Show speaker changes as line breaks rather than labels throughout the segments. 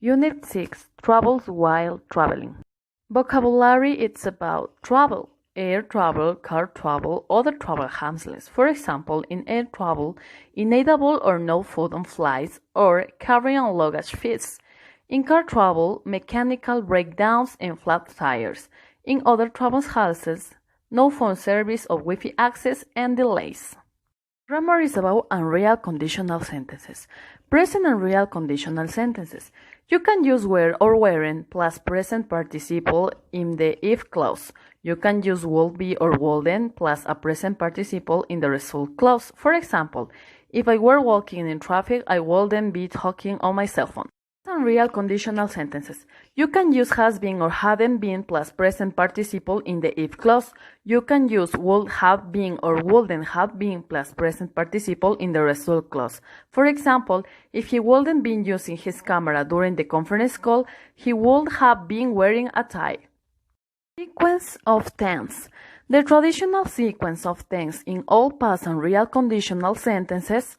Unit 6 Travels while traveling. Vocabulary it's about travel. Air travel, car travel, other travel handlers. For example, in air travel, inedible or no food on flights or carry-on luggage fees. In car travel, mechanical breakdowns and flat tires. In other travel houses, no phone service or Wi-Fi access and delays. Grammar is about unreal conditional sentences. Present and real conditional sentences. You can use were or weren't plus present participle in the if clause. You can use would be or wouldn't plus a present participle in the result clause. For example, if I were walking in traffic, I wouldn't be talking on my cell phone. Real conditional sentences. You can use has been or hadn't been plus present participle in the if clause. You can use would have been or wouldn't have been plus present participle in the result clause. For example, if he wouldn't been using his camera during the conference call, he would have been wearing a tie. Sequence of tense. The traditional sequence of tense in all past and real conditional sentences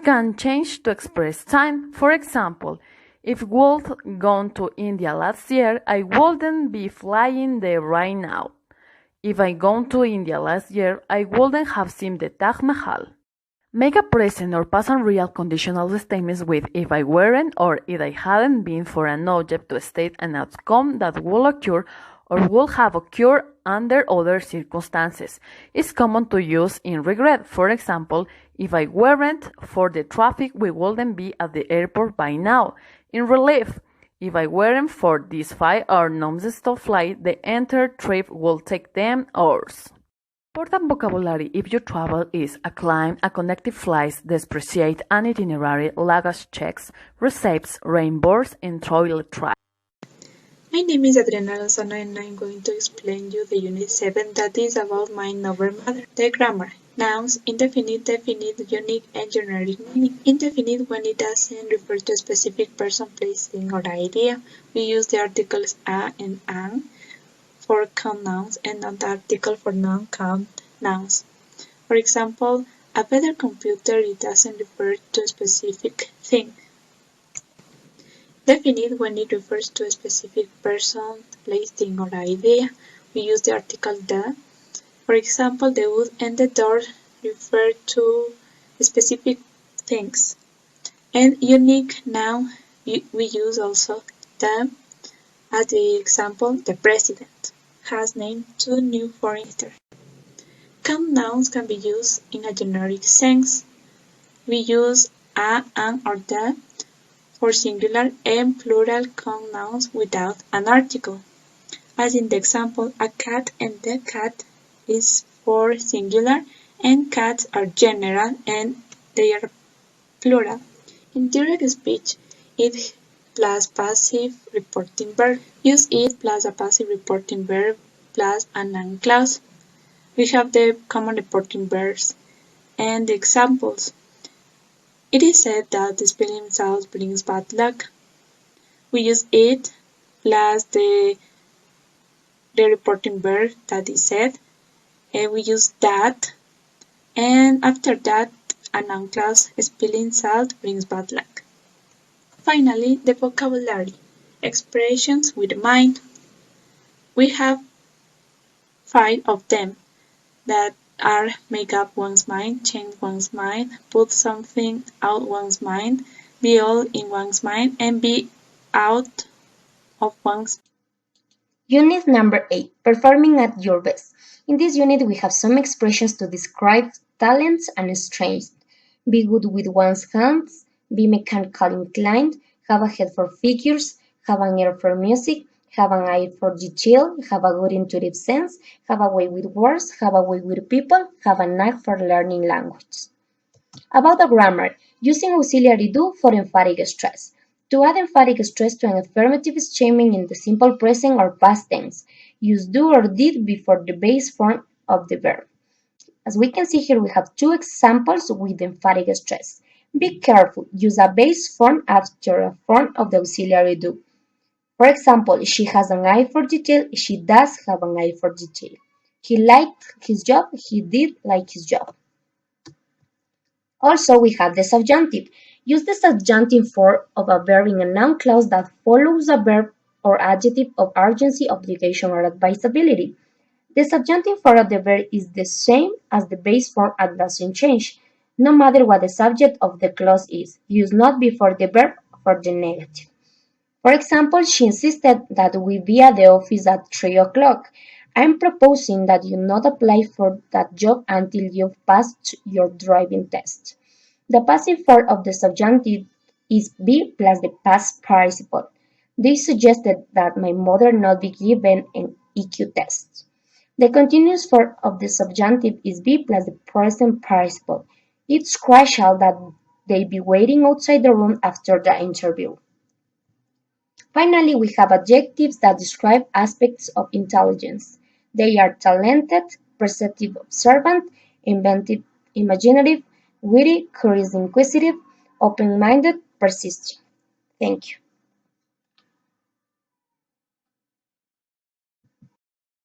can change to express time. For example, if would gone to India last year, I wouldn't be flying there right now. If I gone to India last year, I wouldn't have seen the Taj Mahal. Make a present or past and real conditional statements with if I weren't or if I hadn't been for an object to state an outcome that will occur or would have occurred under other circumstances. It's common to use in regret. For example, if I weren't for the traffic, we wouldn't be at the airport by now. In relief, if I weren't for this 5-hour non-stop flight, the entire trip would take 10 hours. Important vocabulary if you travel is acclaim, a connected flights, depreciate, an itinerary, luggage checks, receipts, reimburse, and toilet trash.
My name is Adriana Lozano and I'm going to explain you the Unit 7 that is about mind over matter. The grammar. Nouns, indefinite, definite, unique, and generic meaning. Indefinite when it doesn't refer to a specific person, place, thing, or idea. We use the articles a and an for count nouns and not the article for non-count nouns. For example, a better computer, it doesn't refer to a specific thing. Definite when it refers to a specific person, place, thing, or idea. We use the article the. For example, the wood and the door refer to specific things. And unique noun, we use also the. As the example, the president has named 2 new foreign ministers. Count nouns can be used in a generic sense. We use a, an, or the for singular and plural count nouns without an article. As in the example, a cat and the cat is for singular and cats are general and they are plural. In direct speech, it plus passive reporting verb. Use it plus a passive reporting verb plus a noun clause. We have the common reporting verbs and the examples. It is said that the spilling salt brings bad luck. We use it plus the reporting verb that is said, and we use that, and after that, a noun clause, spilling salt brings bad luck. Finally, the vocabulary, expressions with mind. We have 5 of them that are make up one's mind, change one's mind, put something out one's mind, be all in one's mind, and be out of one's.
Unit number 8, performing at your best. In this unit, we have some expressions to describe talents and strengths. Be good with one's hands, be mechanically inclined, have a head for figures, have an ear for music, have an eye for detail, have a good intuitive sense, have a way with words, have a way with people, have a knack for learning language. About the grammar, using auxiliary do for emphatic stress. To add emphatic stress to an affirmative statement in the simple present or past tense, use do or did before the base form of the verb. As we can see here, we have 2 examples with emphatic stress. Be careful, use a base form after a form of the auxiliary do. For example, she has an eye for detail, she does have an eye for detail. He liked his job, he did like his job. Also, we have the subjunctive. Use the subjunctive form of a verb in a noun clause that follows a verb or adjective of urgency, obligation, or advisability. The subjunctive form of the verb is the same as the base form and doesn't change, no matter what the subject of the clause is. Use not before the verb for the negative. For example, she insisted that we be at the office at 3 o'clock. I'm proposing that you not apply for that job until you've passed your driving test. The passive form of the subjunctive is be plus the past participle. They suggested that my mother not be given an EQ test. The continuous form of the subjunctive is be plus the present participle. It's crucial that they be waiting outside the room after the interview. Finally, we have adjectives that describe aspects of intelligence. They are talented, perceptive, observant, inventive, imaginative, witty, curious, inquisitive, open-minded, persistent. Thank you.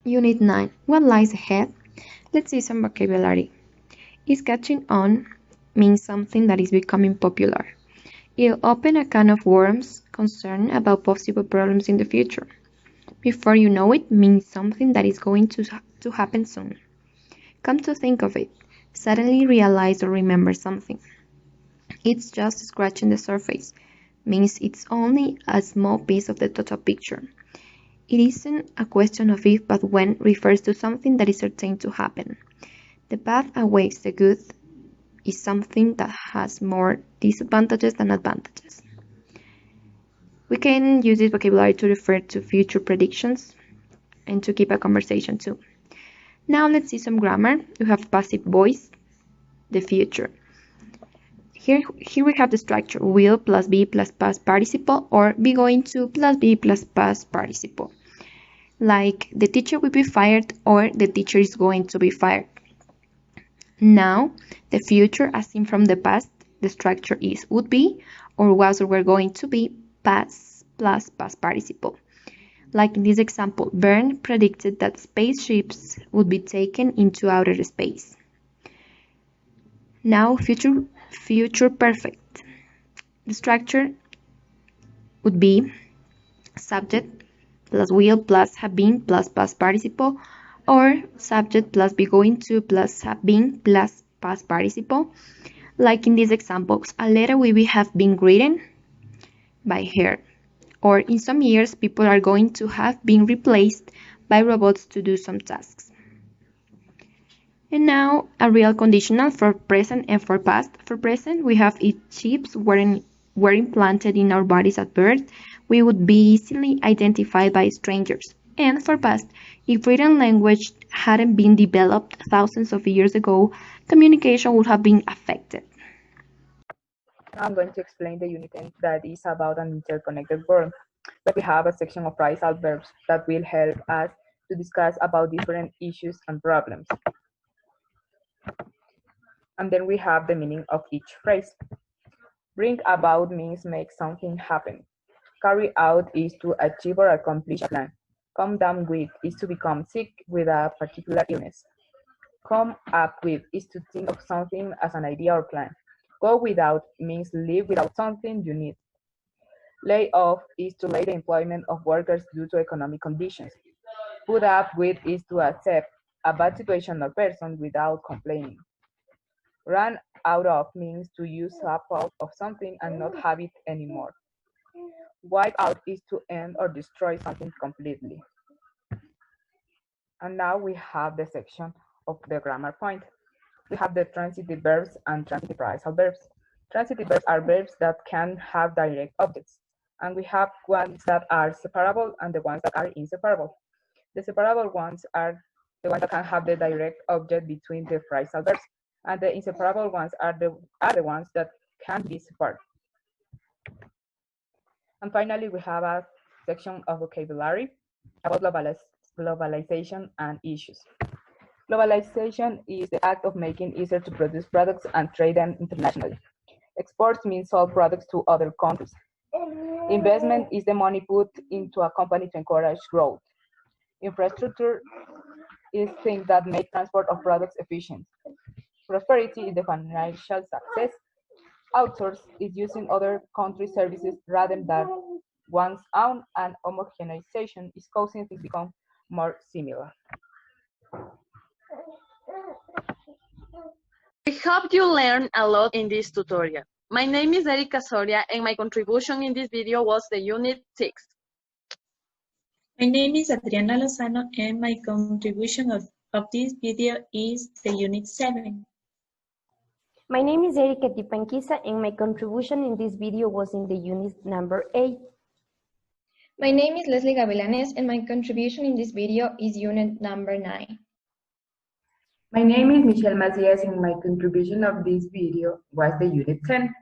Unit 9. What lies ahead? Let's see some vocabulary. Is catching on means something that is becoming popular. It'll open a can of worms concerned about possible problems in the future. Before you know it means something that is going to happen soon. Come to think of it, suddenly realize or remember something. It's just scratching the surface, means it's only a small piece of the total picture. It isn't a question of if but when refers to something that is certain to happen. The path outweighs the good is something that has more disadvantages than advantages. We can use this vocabulary to refer to future predictions and to keep a conversation too. Now let's see some grammar. We have passive voice, the future. Here we have the structure will plus be plus past participle or be going to plus be plus past participle. Like the teacher will be fired or the teacher is going to be fired. Now, the future as seen from the past, the structure is would be or was or were going to be past plus past participle. Like in this example, Verne predicted that spaceships would be taken into outer space. Now, future perfect. The structure would be subject plus will plus have been plus past participle or subject plus be going to plus have been plus past participle. Like in these examples, a letter will have been written by her. Or in some years, people are going to have been replaced by robots to do some tasks. And now a real conditional for present and for past. For present, we have if chips were implanted in our bodies at birth, we would be easily identified by strangers. And for past, if written language hadn't been developed thousands of years ago, communication would have been affected.
Now I'm going to explain the unit 10 that is about an interconnected world. But we have a section of phrasal verbs that will help us to discuss about different issues and problems. And then we have the meaning of each phrase. Bring about means make something happen. Carry out is to achieve or accomplish a plan. Come down with is to become sick with a particular illness. Come up with is to think of something as an idea or plan. Go without means live without something you need. Lay off is to delay the employment of workers due to economic conditions. Put up with is to accept a bad situation or person without complaining. Run out of means to use up of something and not have it anymore. Wipe out is to end or destroy something completely. And now we have the section of the grammar point. We have the transitive verbs and transitive phrasal verbs. Transitive verbs are verbs that can have direct objects. And we have ones that are separable and the ones that are inseparable. The separable ones are the ones that can have the direct object between the phrasal verbs. And the inseparable ones are the ones that can be separated. And finally, we have a section of vocabulary about globalization and issues. Globalization is the act of making it easier to produce products and trade them internationally. Exports means sell products to other countries. Investment is the money put into a company to encourage growth. Infrastructure is things that make transport of products efficient. Prosperity is the financial success. Outsource is using other countries' services rather than one's own, and homogenization is causing things to become more similar.
I hope you learned a lot in this tutorial. My name is Erika Soria and my contribution in this video was the Unit 6.
My name is Adriana Lozano and my contribution of this video is the Unit 7.
My name is Erika Tipanquiza and my contribution in this video was in the unit number 8.
My name is Leslie Gavilanes and my contribution in this video is unit number 9.
My name is Michelle Macias and my contribution of this video was the Unit 10.